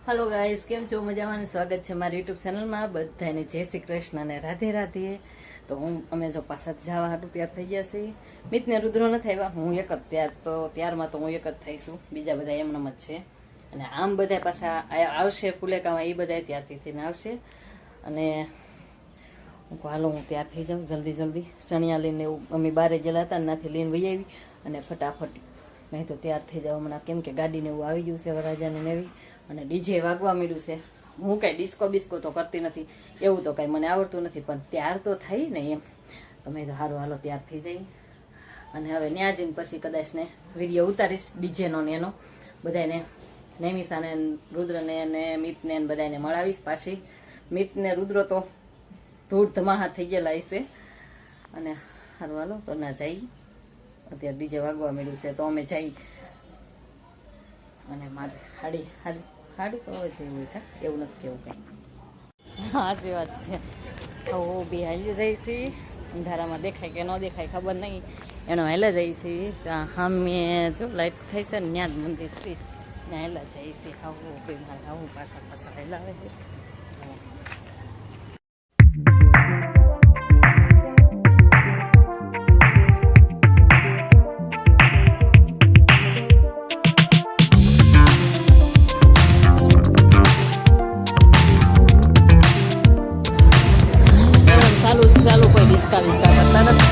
Hello guys, કેમ છો? મજામાં? સ્વાગત છે મારી યુટ્યુબ ચેનલમાં. બધાને જય શ્રી કૃષ્ણ અને રાધે રાધે. તો અમે જો પાછા જવા હાટું તૈયાર થઈ ગયા છીએ. મિતને રુદ્રો નથી આવ્યા, હું એક જ ત્યારમાં તો હું એક જ થઈશું, બીજા બધા એમનામ જ છે. અને આમ બધા પાછા આવશે ફુલેકામાં, એ બધા ત્યારથી થઈને આવશે. અને હાલો હું તૈયાર થઈ જાઉં જલ્દી. સણિયા લઈને એવું અમે બહાર ગયેલા હતા, નાથી લઈને વહી આવી અને ફટાફટ નહીં તો તૈયાર થઈ જાવ હમણાં, કેમ કે ગાડીને એવું આવી ગયું છે વરરાજાને એવી. અને ડીજે વાગવા માંડ્યું છે. હું કાંઈ ડિસ્કો બિસ્કો તો કરતી નથી, એવું તો કાંઈ મને આવડતું નથી, પણ ત્યાર તો થઈ ને એમ. તમે તો સારું હાલો તૈયાર થઈ જાય. અને હવે ત્યાં જઈને પછી કદાચ ને વિડીયો ઉતારીશ ડીજેનો ને એનો, બધાને નૈમિષાને રુદ્રને અને મિતને બધાને મળાવીશ પાછી. મિતને રુદ્ર તો ધૂળ ધમાહા થઈ ગયેલા હશે. અને સારું હાલો તો ના જઈ, અત્યારે ડીજે વાગવા માંડ્યું છે તો અમે જઈ. અને મારે હાડી તો હોય છે એવું નથી કેવું કંઈ. સાચી વાત છે. હવે બી હાલી જાય છે, અંધારામાં દેખાય કે ન દેખાય ખબર નહીં, એનો હેલા જાય છે. સામે જો લાઈટ થાય છે ને ત્યાં જ મંદિર છે, ત્યાં હેલા જાય છે. આવું બી મારે આવું પાછળ હેલાવે છે. ચાલુ કોઈ ડિસ્કા કરતા નથી.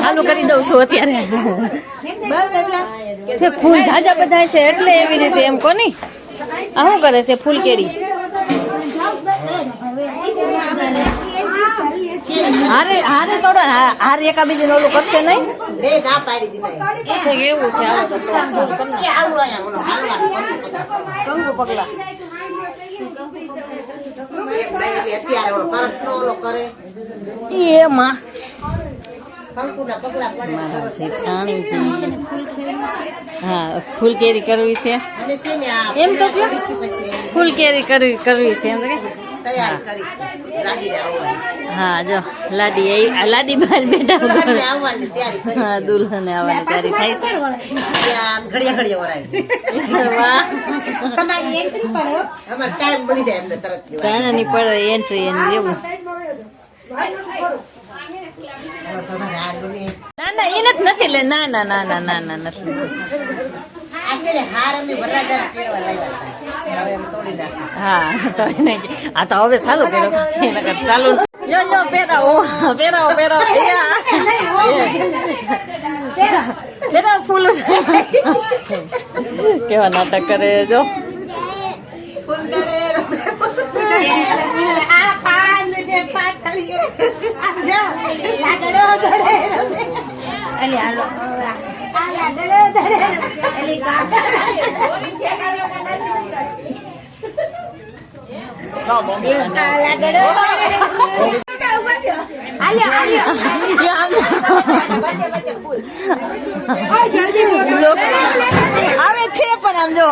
ચાલુ કરી દઉં છું અત્યારે બસ એટલે ફૂલ ઝાઝા બધા છે એટલે એવી રીતે એમ કોની આ શું કરે છે ફૂલ કેરી હારે હારે થોડો હાર એકા બીજી ઓલું કરશે નહીં એવું છે કંકુ પગલા એમાં હા ફૂલ કેરી કરવી છે એમ તો ફૂલ કેરી કરવી છે એમ હા જો લાડી લાડી બહાર બેઠા હા દુલ્હન આવવાની તૈયારી થાય છે ની પડે એન્ટ્રી એની જેવું ના ના એને જ નથી લે ના ના ના ના ના ના નથી હા તો આ તો હવે ચાલુ કર્યો ચાલુ જો પહેરાવો પહેરાવો પહેરાવો પહેરાવો ફૂલ કેવા નાટક કરે જો આવે છે પણ આમ જો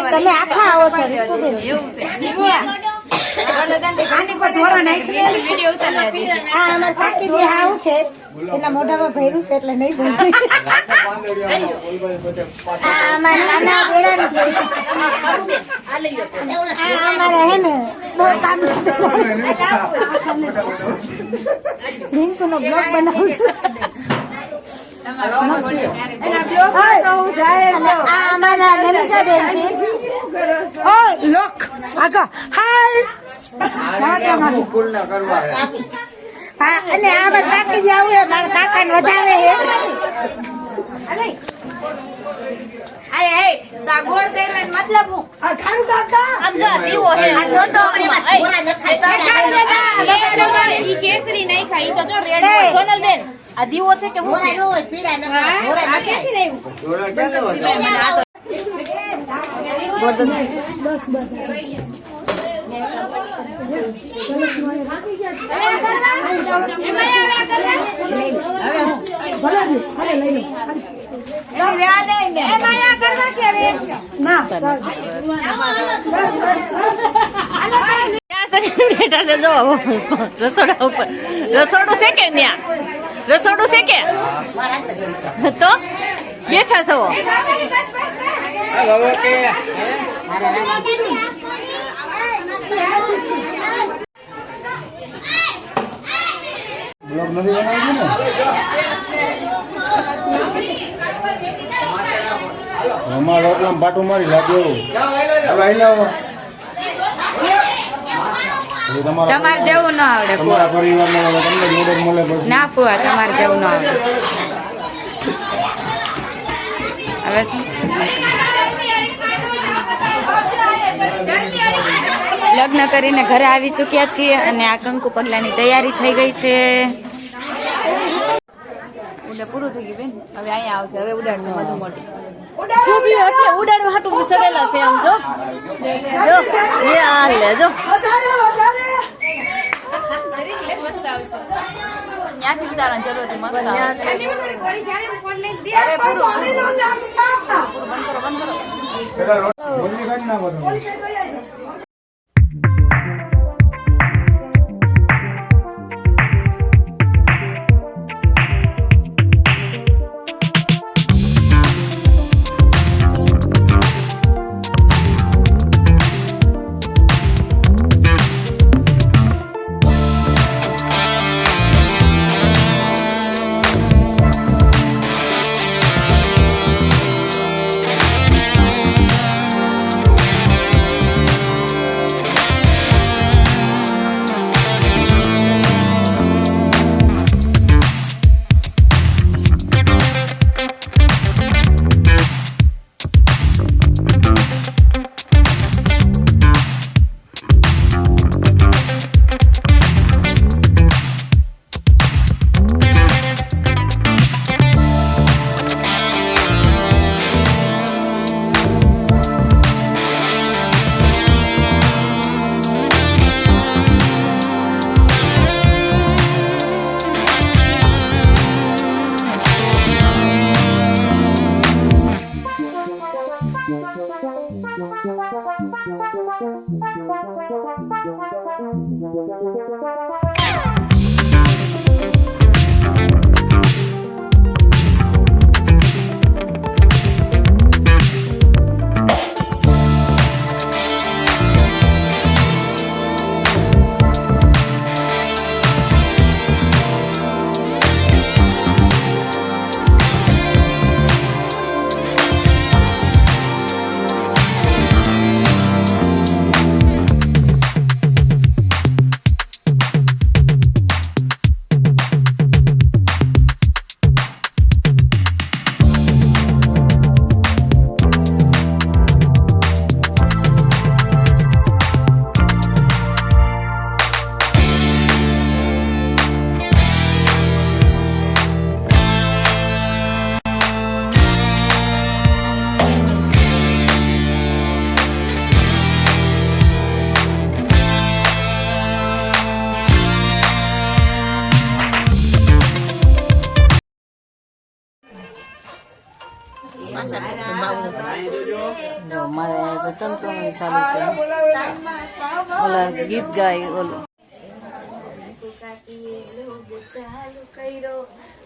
તમે આખા આવો છો એવું છે અમાર કાકીજી આવું છે એના મોઢામાં ભર્યું છે એટલે નહીં બોલું અમારા નાના બેરાની છે અમારા હે ને બહુ કામ રિંકુ નો બ્લોગ બનાવું છું અમારા નમિષા બેન છે લોક આગા હાય અને આમાં કાકી જે આવું મારા કાકા ને વધારે મતલબ હું આ ખારું કાકા આમ જો આ દીવો છે આ છોટો ઈ કેસરી નહીં ખાઈ તો જો રેડ સોનલ બેન આ દીવો છે કે હું છે? ના બેઠા છે જો રસોડા ઉપર રસોડું છે કે ત્યાં રસોડું છે કે તો બેઠા છો બ્લોગ નથી બનાવ્યું ને અમારા રોટલામાં પાટું મારી લાગ્યો તમારે જેવું ના આવડે તમારા પરિવારમાં તમને જ મદદ મળે પછી ના ફુવા તમારે જેવું ના આવડે હવે શું? લગ્ન કરીને ઘરે આવી ચૂક્યા છીએ અને આ કંકુ પગલાની તૈયારી થઈ ગઈ છે. ઉડે પૂરું થઈ ગયું બેન. હવે અહીંયા આવશે. હવે ઉડાડશે બધું મોટી. છોકરીઓ એટલે ઉડાડવા હાટું સડેલા છે આમ જો જો એ આ લે જો મસ્ત આવશે. ત્યાંથી ઉતારવાની જરૂર હતી. મસ્ત આવે. બંધ કરો બંધ કરો. પેલા રોટલી કાઢી નાખો તમે. મારે તો સંતોષ ચાલુ છે ઓલા ગીત ગાય ઓલું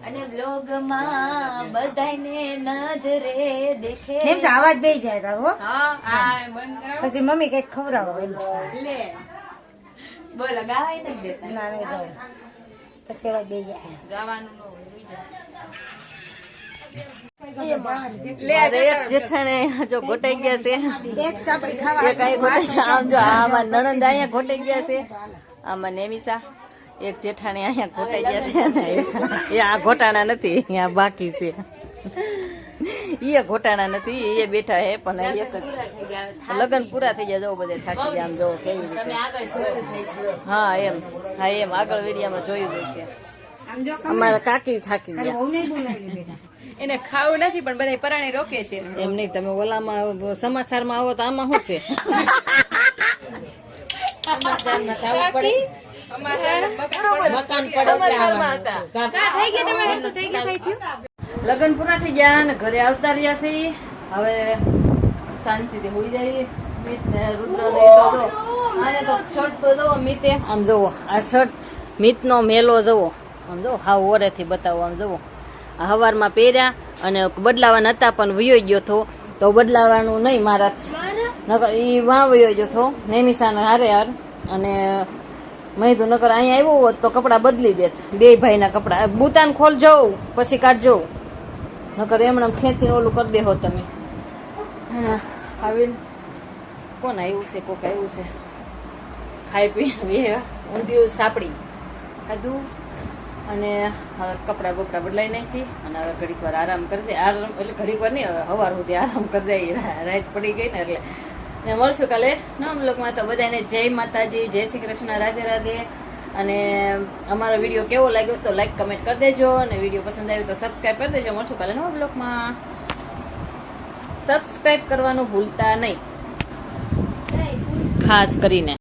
અને બ્લોગમાં બધાને નજરે દેખે. કેમ છે અવાજ બેઈ જાય તારો હા બંધ કરો. પછી મમ્મી કઈક ખવડાવો એમ. લે બોલો ગાવાય નથી દેતા. ના નહીં જાવ પછી અવાજ બેઈ જાય ગાવાનું ન અરે એક જેઠાણે જો ઘોટાઈ ગયા છે એક ચાપડી ખાવા એ કઈ ઘોટાઈ છે આમ જો આમાં નણંદ અહીંયા ઘોટાઈ ગયા છે આમાં નેમિસા એક જેઠાણી અહીંયા ઘોટાઈ ગયા છે ને એ આ ઘોટાણા નથી અહીંયા બાકી છે એ ઘોટાણા નથી એ બેઠા હે પણ એક જ લગ્ન પૂરા થઈ ગયા જો બધે થાકી ગયા આમ જો કેવી રીતે હા એમ આગળ વિડીયામાં જોયું હશે આમ જો અમારા કાકી થાકી ગયા બહુ નહીં બોલાવી બેટા એને ખાવું નથી પણ બધા પરાણે રોકે છે એમ નહીં તમે ઓલામાં સમાચારમાં આવો તો આમાં શું છે સમાચારમાં તો આવવું પડે. મકાન પડે એટલે આવવાનું. લગ્ન પૂરા થઈ ગયા ને ઘરે આવતા રહ્યા છે હવે શાંતિથી હોઈ જાય મિત ને રુદ્ર ને તો જો આને તો શર્ટ તો જોવો મિતે આમ જોવો આ શર્ટ મિતનો મેલો જોવો આમ જો હાવ ઓરેથી બતાવો આમ જોવો આ હવારમાં પહેર્યા અને બદલાવાના હતા પણ વયો ગયો હતો તો બદલાવાનું નહીં મારાથી નકર ઈ વાં વયો ગયો હતો નેમિસાને હારે હાર અને મેં તો નકર અહીંયા આવ્યો હોત તો કપડાં બદલી દેત બે ભાઈના કપડાં બુતાન ખોલ જવું પછી કાઢજો નકર એમણે ખેંચીને ઓલું કરી દેહો તમે આવીને કોણ આવ્યું છે કોક આવ્યું છે ખાઈ પી ઊંધિયું સાપડી ખાધું અને હવે કપડાં બપડા બદલાઈ નાખી અને હવે ઘડીક વાર આરામ કરી દે આરામ એટલે ઘડીક વાર નહીં હવે સવાર સુધી આરામ કરી જાય રાત પડી ગઈ ને એટલે ને મળશું કાલે નવા બ્લોગમાં તો બધાને જય માતાજી જય શ્રી કૃષ્ણ રાધે રાધે અને અમારો વિડીયો કેવો લાગ્યો તો લાઈક કમેન્ટ કરી દેજો અને વિડીયો પસંદ આવ્યો તો સબસ્ક્રાઈબ કરી દેજો મળશું કાલે નવા બ્લોગમાં સબસ્ક્રાઈબ કરવાનું ભૂલતા નહીં ખાસ કરીને